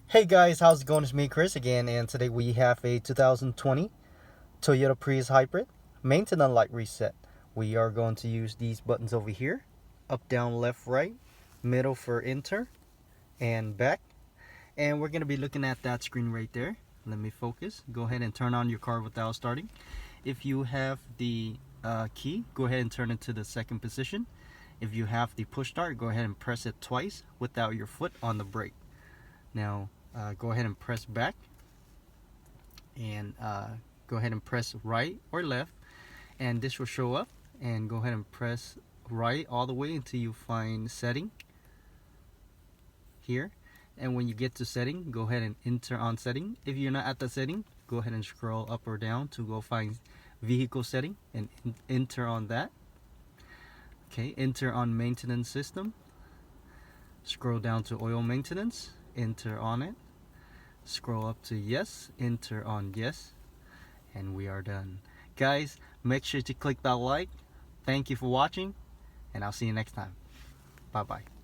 Hey guys, how's it going? It's me, Chris, again, and today we have a 2020 Toyota Prius Hybrid maintenance light reset. We are going to use these buttons over here: up, down, left, right, middle for enter, and back. And we're going to be looking at that screen right there. Let me focus. Go ahead and turn on your car without starting. If you have the key, go ahead and turn it to the second position. If you have the push start, go ahead and press it twice without your foot on the brake. Now go ahead and press back, and go ahead and press right or left, and this will show up. And go ahead and press right all the way until you find setting here. And when you get to setting, go ahead and enter on setting. If you're not at the setting, go ahead and scroll up or down to go find vehicle setting and enter on that. Okay, enter on maintenance system. Scroll down to oil maintenance, enter on it. Scroll up to yes, enter on yes, and we are done. Guys, make sure to click that like. Thank you for watching, and I'll see you next time. Bye bye.